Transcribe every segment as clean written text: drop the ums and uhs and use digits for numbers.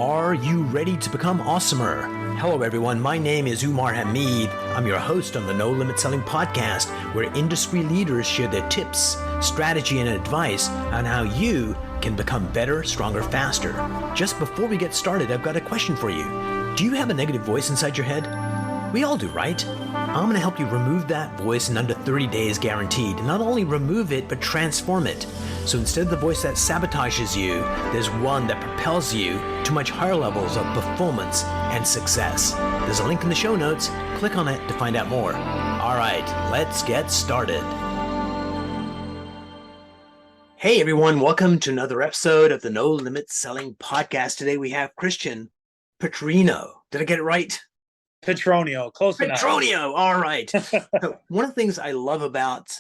Are you ready to become awesomer? Hello everyone, my name is Umar. I'm your host on the No Limit Selling podcast, where industry leaders share their tips, strategy, and advice on how you can become better, stronger, faster. Just before we get started, I've got a question for you. Do you have a negative voice inside your head? We all do, right? I'm going to help you remove that voice in under 30 days guaranteed. Not only remove it, but transform it. So instead of the voice that sabotages you, there's one that propels you to much higher levels of performance and success. There's a link in the show notes. Click on it to find out more. All right, let's get started. Hey everyone, welcome to another episode of the No Limit Selling podcast. Today we have Christian Petronio. Did I get it right? Petronio, close enough. Petronio, all right. So one of the things I love about,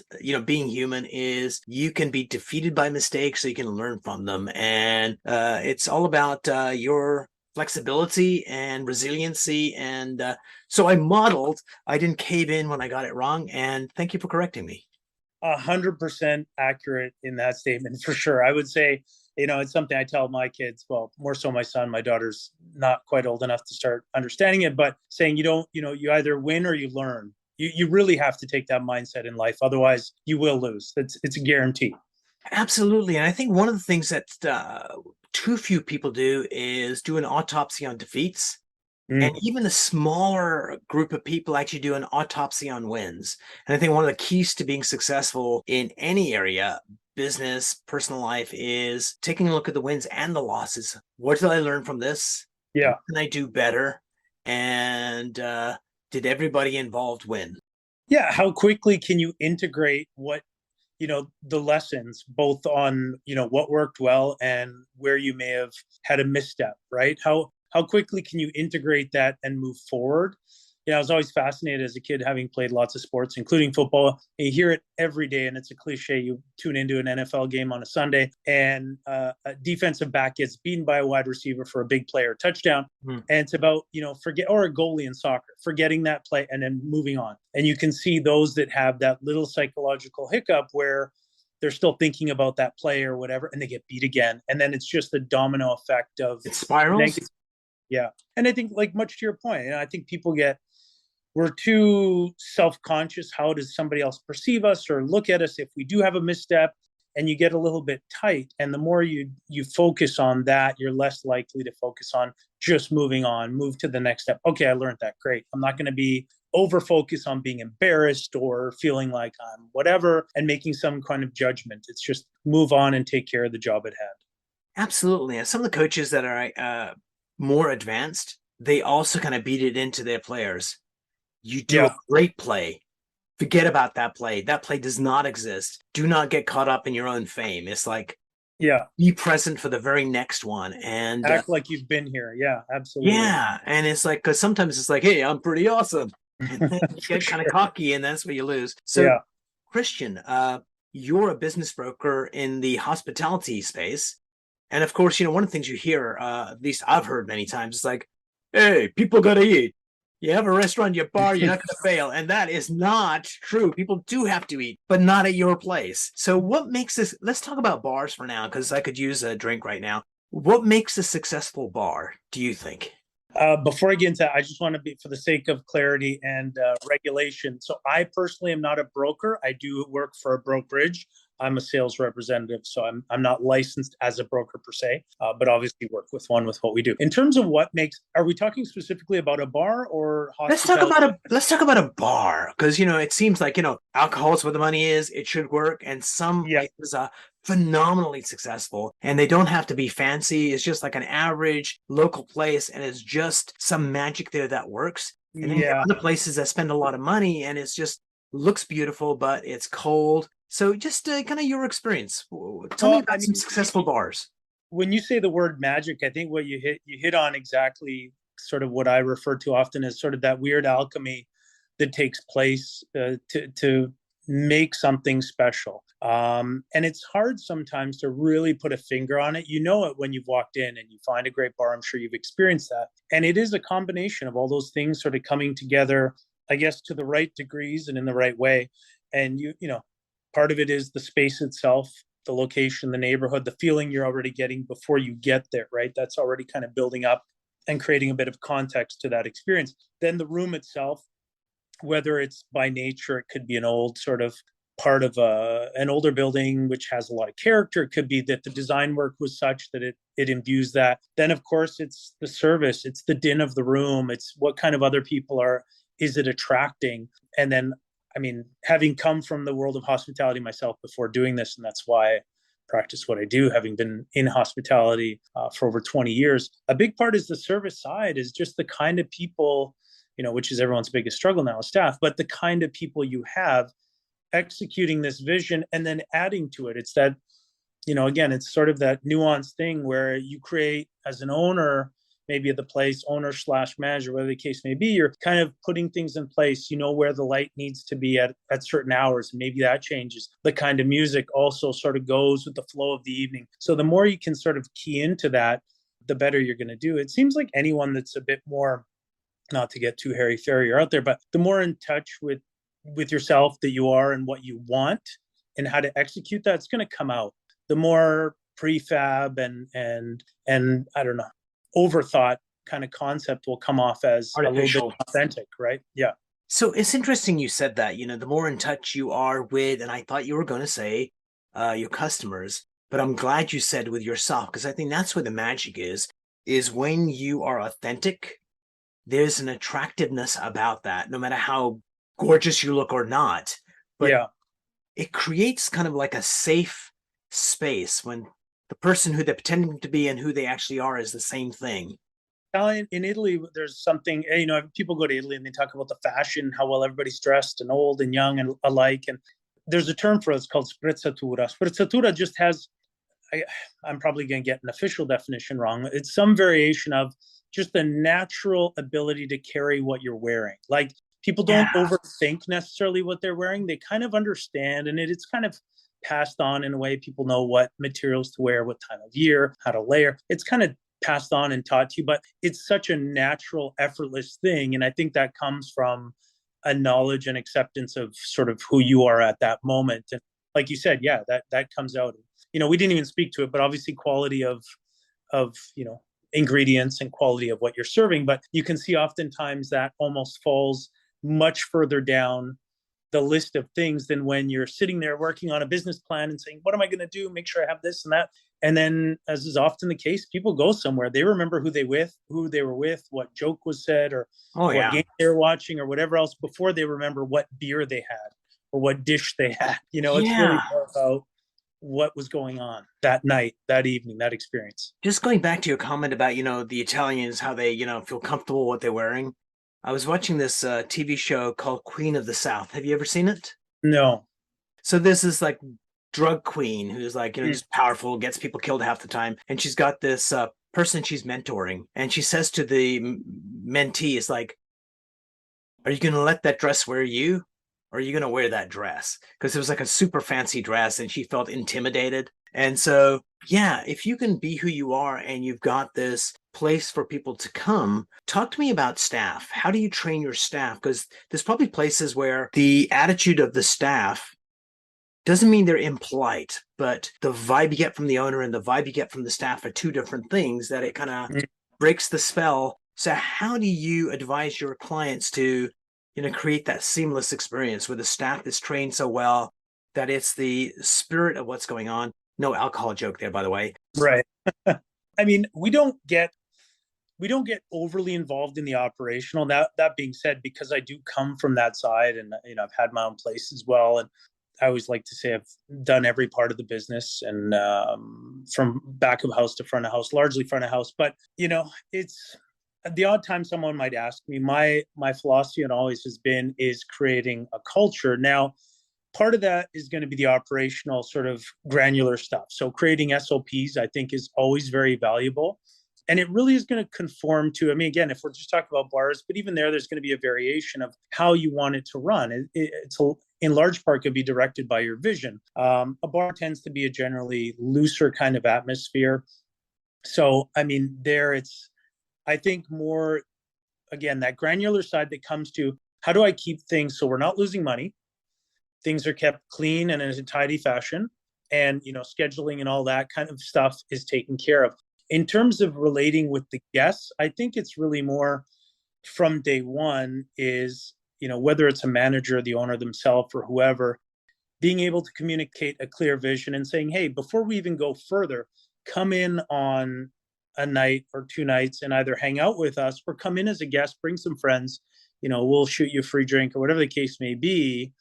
being human is you can be defeated by mistakes so you can learn from them. And it's all about your flexibility and resiliency. And so I didn't cave in when I got it wrong. And thank you for correcting me. 100% accurate in that statement, for sure. I would say, it's something I tell my kids, well, more so my son. My daughter's not quite old enough to start understanding it, but saying you either win or you learn. You really have to take that mindset in life. Otherwise, you will lose. It's a guarantee. Absolutely. And I think one of the things that too few people do is do an autopsy on defeats. And even a smaller group of people actually do an autopsy on wins. And I think one of the keys to being successful in any area, business, personal life, is taking a look at the wins and the losses. What did I learn from this? Yeah. What can I do better? And did everybody involved win? Yeah. How quickly can you integrate what, the lessons, both on, what worked well and where you may have had a misstep, right? How quickly can you integrate that and move forward? I was always fascinated as a kid, having played lots of sports, including football. You hear it every day, and it's a cliche. You tune into an NFL game on a Sunday, and a defensive back gets beaten by a wide receiver for a big play or touchdown. And it's about, or a goalie in soccer, forgetting that play and then moving on. And you can see those that have that little psychological hiccup where they're still thinking about that play or whatever, and they get beat again. And then it's just the domino effect of it spirals. Yeah. And I think, like, much to your point, I think we're too self-conscious. How does somebody else perceive us or look at us if we do have a misstep? And you get a little bit tight. And the more you focus on that, you're less likely to focus on just moving on, move to the next step. Okay, I learned that. Great. I'm not going to be over-focused on being embarrassed or feeling like I'm whatever and making some kind of judgment. It's just move on and take care of the job at hand. Absolutely. And some of the coaches that are more advanced, they also kind of beat it into their players. You do a great play. Forget about that play. That play does not exist. Do not get caught up in your own fame. It's like, be present for the very next one and act like you've been here. Yeah, absolutely. Yeah. And it's like, because sometimes it's like, hey, I'm pretty awesome. And then you get kind of cocky and that's where you lose. So Christian, you're a business broker in the hospitality space. And of course, one of the things you hear, at least I've heard many times, is like, hey, people got to eat. You have a restaurant, your bar, you're not going to fail. And that is not true. People do have to eat, but not at your place. So what makes this, let's talk about bars for now, because I could use a drink right now. What makes a successful bar, do you think? Before I get into that, I just want to be, for the sake of clarity and regulation. So I personally am not a broker. I do work for a brokerage. I'm a sales representative, so I'm not licensed as a broker per se, but obviously work with what we do. In terms of what makes, are we talking specifically about a bar or hospitality? Let's talk about a bar, because it seems like alcohol is where the money is. It should work, and some places are phenomenally successful, and they don't have to be fancy. It's just like an average local place, and it's just some magic there that works. And then there are other places that spend a lot of money, and it's just looks beautiful, but it's cold. So just kind of your experience. Tell me about some successful bars. When you say the word magic, I think what you hit on exactly sort of what I refer to often as sort of that weird alchemy that takes place to make something special. And it's hard sometimes to really put a finger on it. You know it when you've walked in and you find a great bar. I'm sure you've experienced that. And it is a combination of all those things sort of coming together, I guess, to the right degrees and in the right way. And part of it is the space itself. the location, the neighborhood, the feeling you're already getting before you get there, right? That's already kind of building up and creating a bit of context to that experience. Then the room itself, whether it's by nature, it could be an old sort of part of an older building which has a lot of character. It could be that the design work was such that it imbues that. Then of course it's the service, it's the din of the room, it's what kind of other people is it attracting. And then, I mean, having come from the world of hospitality myself before doing this, and that's why I practice what I do, having been in hospitality for over 20 years, a big part is the service side, is just the kind of people, which is everyone's biggest struggle now, is staff, but the kind of people you have executing this vision and then adding to it. It's that, again, it's sort of that nuanced thing where you create, as an owner, maybe at the place, owner / manager, whatever the case may be, you're kind of putting things in place. You know where the light needs to be at certain hours. Maybe that changes. The kind of music also sort of goes with the flow of the evening. So the more you can sort of key into that, the better you're going to do. It seems like anyone that's a bit more, not to get too hairy-fairy or out there, but the more in touch with yourself that you are and what you want and how to execute that, it's going to come out. The more prefab and I don't know, overthought kind of concept will come off as artificial, a little bit authentic, right? Yeah. So it's interesting you said that, the more in touch you are with, and I thought you were going to say your customers, but I'm glad you said with yourself, because I think that's where the magic is when you are authentic, there's an attractiveness about that, no matter how gorgeous you look or not. But yeah, it creates kind of like a safe space when the person who they're pretending to be and who they actually are is the same thing. In Italy, there's something, people go to Italy and they talk about the fashion, how well everybody's dressed and old and young and alike. And there's a term for it, it's called sprezzatura. Sprezzatura just has, I'm probably going to get an official definition wrong. It's some variation of just the natural ability to carry what you're wearing. Like, people don't overthink necessarily what they're wearing. They kind of understand, and it's kind of passed on in a way. People know what materials to wear, what time of year, how to layer. It's kind of passed on and taught to you, but it's such a natural, effortless thing. And I think that comes from a knowledge and acceptance of sort of who you are at that moment. And like you said, that comes out. We didn't even speak to it, but obviously quality of ingredients and quality of what you're serving. But you can see oftentimes that almost falls much further down the list of things than when you're sitting there working on a business plan and saying, what am I going to do? Make sure I have this and that. And then, as is often the case, people go somewhere. They remember who they were with, what joke was said, or what game they were watching, or whatever else, before they remember what beer they had or what dish they had. It's really more about what was going on that night, that evening, that experience. Just going back to your comment about, the Italians, how they, feel comfortable with what they're wearing. I was watching this TV show called Queen of the South. Have you ever seen it? No. So there's this like drug queen who's like, just powerful, gets people killed half the time. And she's got this person she's mentoring. And she says to the mentee, is like, are you going to let that dress wear you? Or are you going to wear that dress? Because it was like a super fancy dress and she felt intimidated. And so, if you can be who you are and you've got this place for people to come, talk to me about staff. How do you train your staff? Because there's probably places where the attitude of the staff doesn't mean they're impolite, but the vibe you get from the owner and the vibe you get from the staff are two different things, that it kind of breaks the spell. So how do you advise your clients to, create that seamless experience where the staff is trained so well that it's the spirit of what's going on? No alcohol joke there, by the way. Right. I mean, we don't get overly involved in the operational. That being said, because I do come from that side, and I've had my own place as well, and I always like to say I've done every part of the business, and from back of house to front of house, largely front of house. But it's the odd time someone might ask me. My philosophy, and always has been, is creating a culture. Now, part of that is going to be the operational sort of granular stuff. So creating SOPs, I think, is always very valuable. And it really is going to conform to, again, if we're just talking about bars, but even there's going to be a variation of how you want it to run. It's in large part could be directed by your vision. A bar tends to be a generally looser kind of atmosphere. So, it's, I think, more, again, that granular side that comes to how do I keep things so we're not losing money? Things are kept clean and in a tidy fashion. and, scheduling and all that kind of stuff is taken care of. In terms of relating with the guests, I think it's really more from day one is, whether it's a manager, the owner themselves, or whoever, being able to communicate a clear vision and saying, hey, before we even go further, come in on a night or 2 nights and either hang out with us or come in as a guest, bring some friends, we'll shoot you a free drink or whatever the case may be,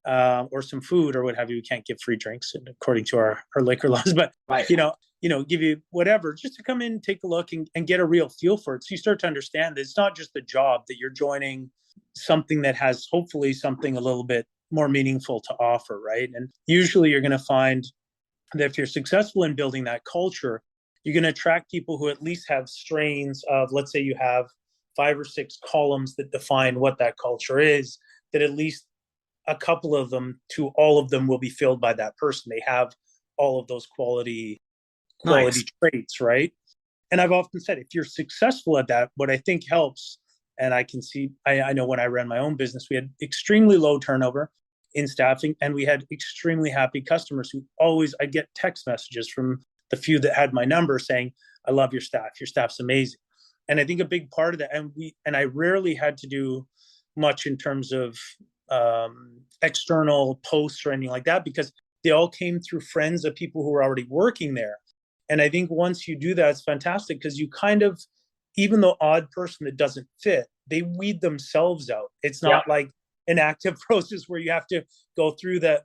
or some food or what have you. We can't give free drinks according to our liquor laws, but, Right. Give you whatever, just to come in, take a look and get a real feel for it. So you start to understand that it's not just the job, that you're joining something that has hopefully something a little bit more meaningful to offer, right? And usually you're going to find that if you're successful in building that culture, you're going to attract people who at least have strains of, let's say you have 5 or 6 columns that define what that culture is, that at least a couple of them to all of them will be filled by that person. They have all of those quality Nice. traits, right? And I've often said, if you're successful at that, what I think helps, and I can see, I know when I ran my own business, we had extremely low turnover in staffing, and we had extremely happy customers who always, I get text messages from the few that had my number saying, I love your staff's amazing. And I think a big part of that, and I rarely had to do much in terms of external posts or anything like that, because they all came through friends of people who were already working there. And I think once you do that, it's fantastic, because you kind of, even the odd person that doesn't fit, they weed themselves out. It's not like an active process where you have to go through the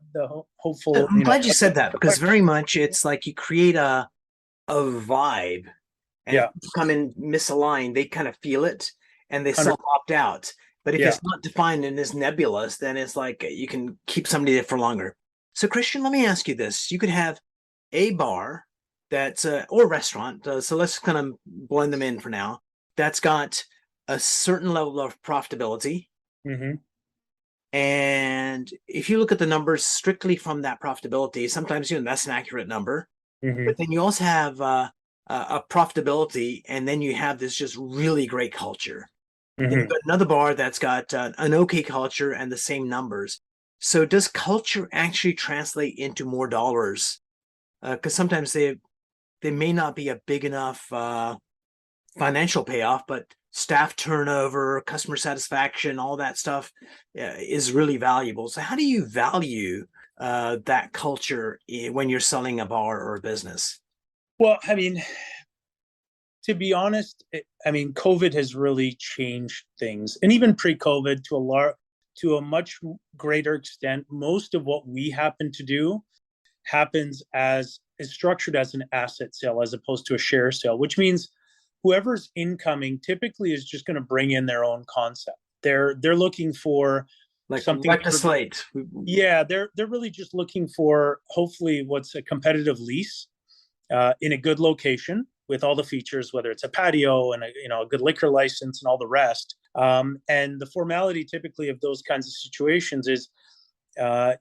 hopeful. I'm glad you said that, because very much it's like you create a vibe, and if people come in misaligned, they kind of feel it and they self-opt out. But if it's not defined and is nebulous, then it's like you can keep somebody there for longer. So Christian, let me ask you this. You could have a bar that's or a restaurant, so let's kind of blend them in for now, that's got a certain level of profitability. Mm-hmm. And if you look at the numbers strictly from that profitability, sometimes that's an accurate number. Mm-hmm. But then you also have a profitability, and then you have this just really great culture. Mm-hmm. And you've got another bar that's got an okay culture and the same numbers. So does culture actually translate into more dollars? Because sometimes they may not be a big enough financial payoff, but staff turnover, customer satisfaction, all that stuff is really valuable. So how do you value that culture when you're selling a bar or a business? Well, I mean, to be honest, COVID has really changed things. And even pre-COVID, to a much greater extent, most of what we happen to do is structured as an asset sale as opposed to a share sale, which means whoever's incoming typically is just going to bring in their own concept. They're looking for like something like a slate. Yeah, they're really just looking for hopefully what's a competitive lease in a good location with all the features, whether it's a patio and a good liquor license and all the rest. And the formality typically of those kinds of situations is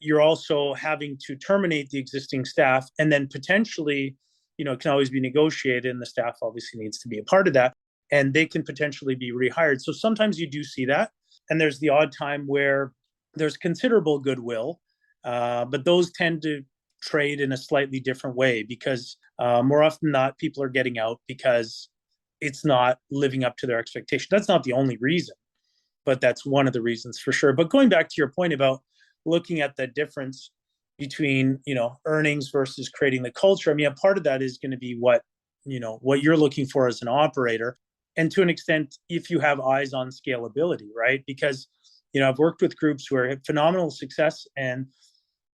you're also having to terminate the existing staff, and then potentially, it can always be negotiated, and the staff obviously needs to be a part of that, and they can potentially be rehired. So sometimes you do see that, and there's the odd time where there's considerable goodwill, but those tend to trade in a slightly different way, because more often than not, people are getting out because it's not living up to their expectation. That's not the only reason, but that's one of the reasons for sure. But going back to your point about looking at the difference between, earnings versus creating the culture, a part of that is going to be what you're looking for as an operator. And to an extent, if you have eyes on scalability, right? Because, I've worked with groups who are phenomenal success and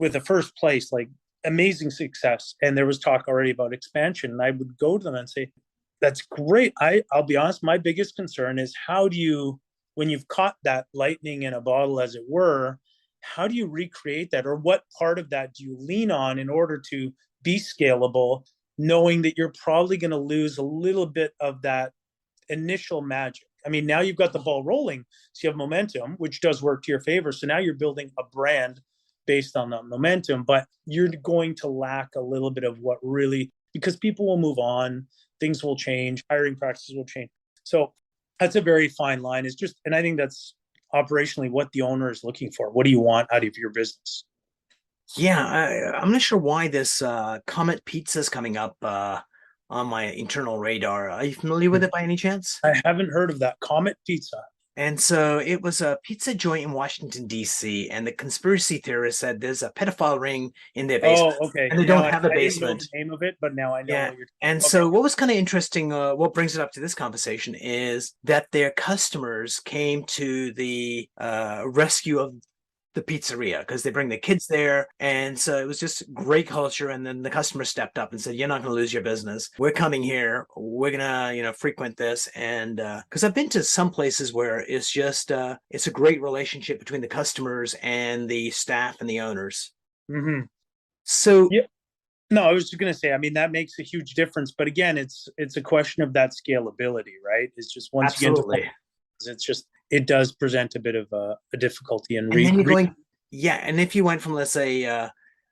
with a first place, like amazing success. And there was talk already about expansion. And I would go to them and say, that's great. I'll be honest, my biggest concern is how do you, when you've caught that lightning in a bottle, as it were, how do you recreate that? Or what part of that do you lean on in order to be scalable, knowing that you're probably going to lose a little bit of that initial magic? Now you've got the ball rolling, so you have momentum, which does work to your favor. So now you're building a brand based on that momentum, but you're going to lack a little bit of what really, because people will move on, things will change, hiring practices will change. So that's a very fine line. And I think that's operationally what the owner is looking for. What do you want out of your business? Yeah, I'm not sure why this Comet Pizza is coming up on my internal radar. Are you familiar with it by any chance? I haven't heard of that. Comet Pizza. And so it was a pizza joint in Washington, D.C., and the conspiracy theorist said there's a pedophile ring in their Oh, basement, okay. and they Now don't have a I didn't know the basement. name of it, but now I know Yeah. what you're. And Okay. so what was kind of interesting, what brings it up to this conversation is that their customers came to the rescue of the pizzeria because they bring the kids there. And so it was just great culture. And then the customer stepped up and said, "You're not going to lose your business. We're coming here. We're going to, frequent this." And because I've been to some places where it's just, it's a great relationship between the customers and the staff and the owners. Hmm. So Yeah. No, I was just going to say, I mean, that makes a huge difference. But again, it's a question of that scalability, right? It's just once you get into, absolutely. it's just it does present a bit of a difficulty in And then you're going, yeah. And if you went from, let's say,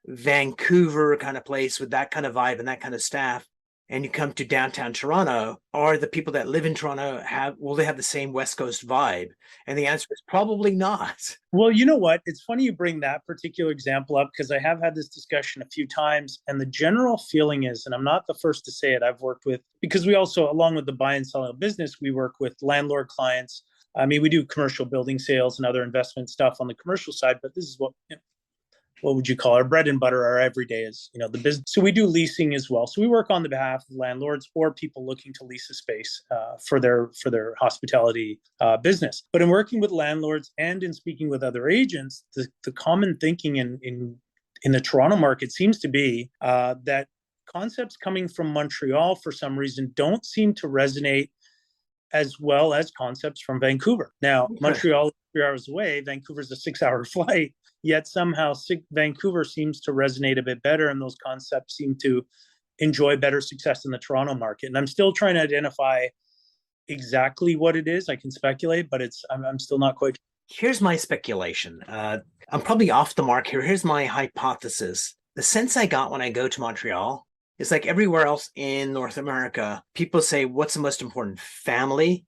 Vancouver kind of place with that kind of vibe and that kind of staff, and you come to downtown Toronto, are the people that live in Toronto will they have the same West Coast vibe? And the answer is probably not. Well, you know what? It's funny you bring that particular example up because I have had this discussion a few times, and the general feeling is, and I'm not the first to say it, I've worked with, because we also, along with the buy and sell of business, we work with landlord clients. I mean, we do commercial building sales and other investment stuff on the commercial side, but this is what would you call our bread and butter, our everyday is, the business. So we do leasing as well. So we work on the behalf of landlords or people looking to lease a space for their hospitality business. But in working with landlords and in speaking with other agents, the common thinking in the Toronto market seems to be that concepts coming from Montreal for some reason don't seem to resonate as well as concepts from Vancouver. Now, Interesting. Montreal is 3 hours away. Vancouver's a 6 hour flight. Yet somehow Vancouver seems to resonate a bit better, and those concepts seem to enjoy better success in the Toronto market. And I'm still trying to identify exactly what it is. I can speculate, but I'm still not quite. Here's my speculation. I'm probably off the mark here. Here's my hypothesis. The sense I got when I go to Montreal is like everywhere else in North America, people say, what's the most important? Family,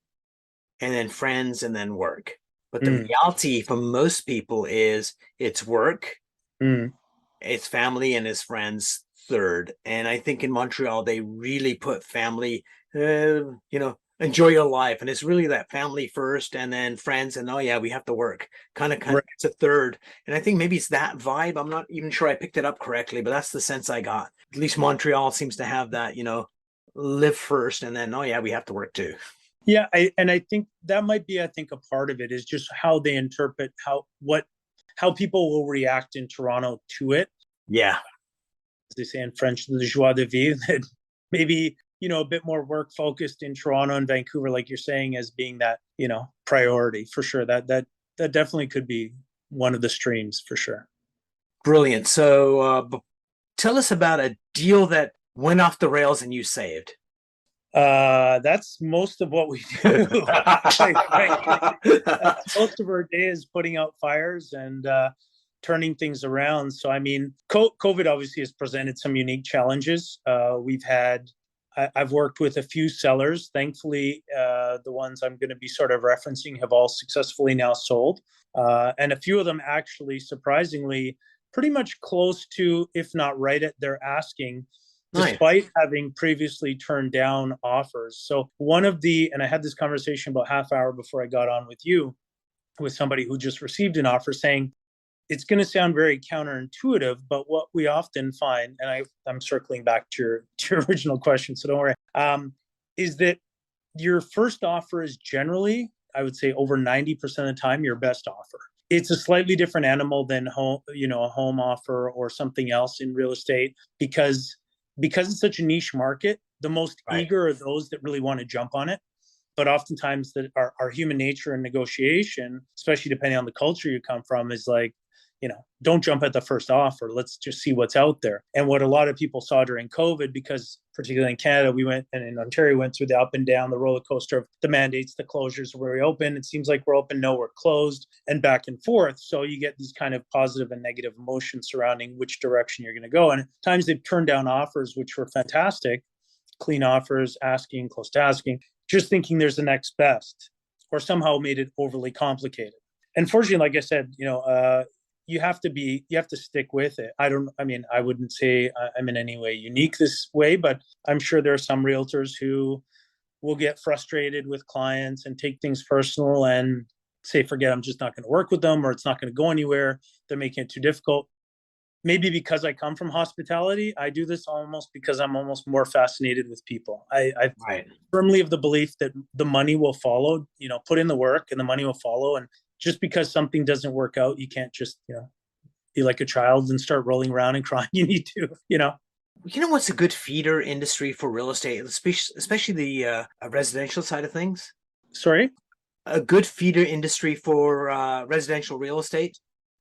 and then friends, and then work. But the Mm, reality for most people is it's work, mm, it's family, and it's friends third. And I think in Montreal, they really put family, enjoy your life. And it's really that family first and then friends. And oh, yeah, we have to work. Kind of, right. it's a third. And I think maybe it's that vibe. I'm not even sure I picked it up correctly, but that's the sense I got. At least Montreal seems to have that, live first and then, oh, yeah, we have to work too. Yeah, and I think that might be, I think, a part of it is just how they interpret how people will react in Toronto to it. Yeah. As they say in French, the joie de vivre, that maybe, a bit more work focused in Toronto and Vancouver, like you're saying, as being that, priority for sure. That definitely could be one of the streams for sure. Brilliant. So tell us about a deal that went off the rails and you saved. That's most of what we do. Quite frankly, that's most of our day is putting out fires and turning things around. So, I mean, COVID obviously has presented some unique challenges. I've worked with a few sellers. Thankfully, the ones I'm going to be sort of referencing have all successfully now sold. And a few of them actually, surprisingly, pretty much close to, if not right at their asking, Nice. despite having previously turned down offers. So and I had this conversation about half hour before I got on with you, with somebody who just received an offer saying, it's going to sound very counterintuitive, but what we often find, and I'm circling back to your original question, so don't worry, is that your first offer is generally, I would say, over 90% of the time, your best offer. It's a slightly different animal than a home offer or something else in real estate because it's such a niche market. The most Right. eager are those that really want to jump on it. But oftentimes, our human nature in negotiation, especially depending on the culture you come from, is like, don't jump at the first offer. Let's just see what's out there. And what a lot of people saw during COVID, because particularly in Canada, we went, and in Ontario went through the up and down, the roller coaster of the mandates, the closures, where we open. It seems like we're open, no, we're closed, and back and forth. So you get these kind of positive and negative emotions surrounding which direction you're going to go. And at times they've turned down offers, which were fantastic, clean offers, asking, close to asking, just thinking there's the next best, or somehow made it overly complicated. Unfortunately, like I said, you have to stick with it. I wouldn't say I'm in any way unique this way, but I'm sure there are some realtors who will get frustrated with clients and take things personal and say, forget, I'm just not going to work with them, or it's not going to go anywhere. They're making it too difficult. Maybe because I come from hospitality, I do this almost because I'm almost more fascinated with people. I Right. firmly of the belief that the money will follow, put in the work and the money will follow. And just because something doesn't work out, you can't just, be like a child and start rolling around and crying. You need to. You know what's a good feeder industry for real estate, especially the residential side of things? Sorry? A good feeder industry for residential real estate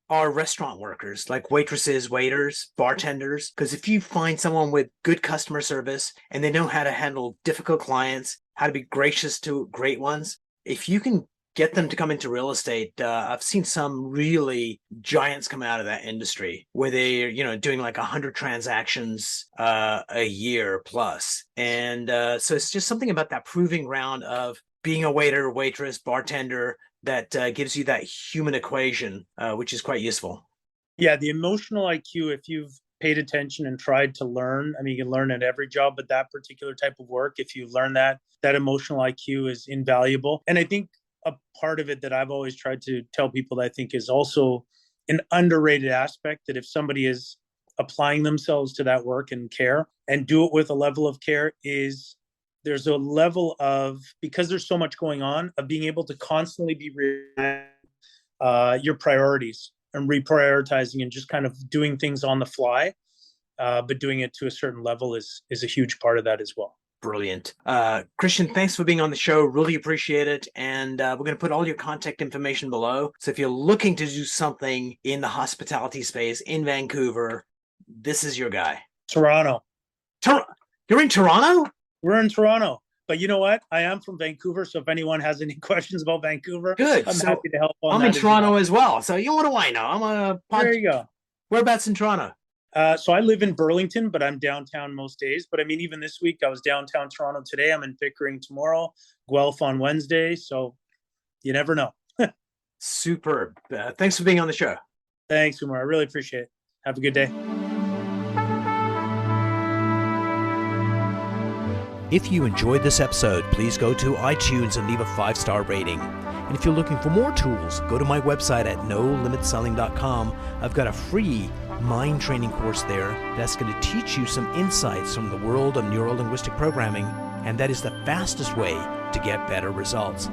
are restaurant workers, like waitresses, waiters, bartenders. Because if you find someone with good customer service and they know how to handle difficult clients, how to be gracious to great ones, if you can get them to come into real estate, I've seen some really giants come out of that industry where they're, doing like 100 transactions a year plus. And so it's just something about that proving ground of being a waiter, waitress, bartender that gives you that human equation, which is quite useful. Yeah, the emotional IQ, if you've paid attention and tried to learn, you can learn at every job, but that particular type of work, if you learn that emotional IQ is invaluable. And I think a part of it that I've always tried to tell people that I think is also an underrated aspect, that if somebody is applying themselves to that work and care and do it with a level of care, is there's a level of, because there's so much going on, of being able to constantly be your priorities and reprioritizing and just kind of doing things on the fly, but doing it to a certain level is a huge part of that as well. Brilliant. Christian, thanks for being on the show. Really appreciate it. And we're going to put all your contact information below. So if you're looking to do something in the hospitality space in Vancouver, this is your guy. Toronto. You're in Toronto? We're in Toronto. But you know what? I am from Vancouver, so if anyone has any questions about Vancouver, good. I'm happy to help on I'm that. in Toronto as well. So what do I know? There you go. Whereabouts in Toronto? So I live in Burlington, but I'm downtown most days. But even this week, I was downtown Toronto today. I'm in Pickering tomorrow, Guelph on Wednesday. So you never know. Superb. Thanks for being on the show. Thanks, Umar. I really appreciate it. Have a good day. If you enjoyed this episode, please go to iTunes and leave a 5-star rating. And if you're looking for more tools, go to my website at nolimitselling.com. I've got a free mind training course there that's going to teach you some insights from the world of neuro-linguistic programming, and that is the fastest way to get better results.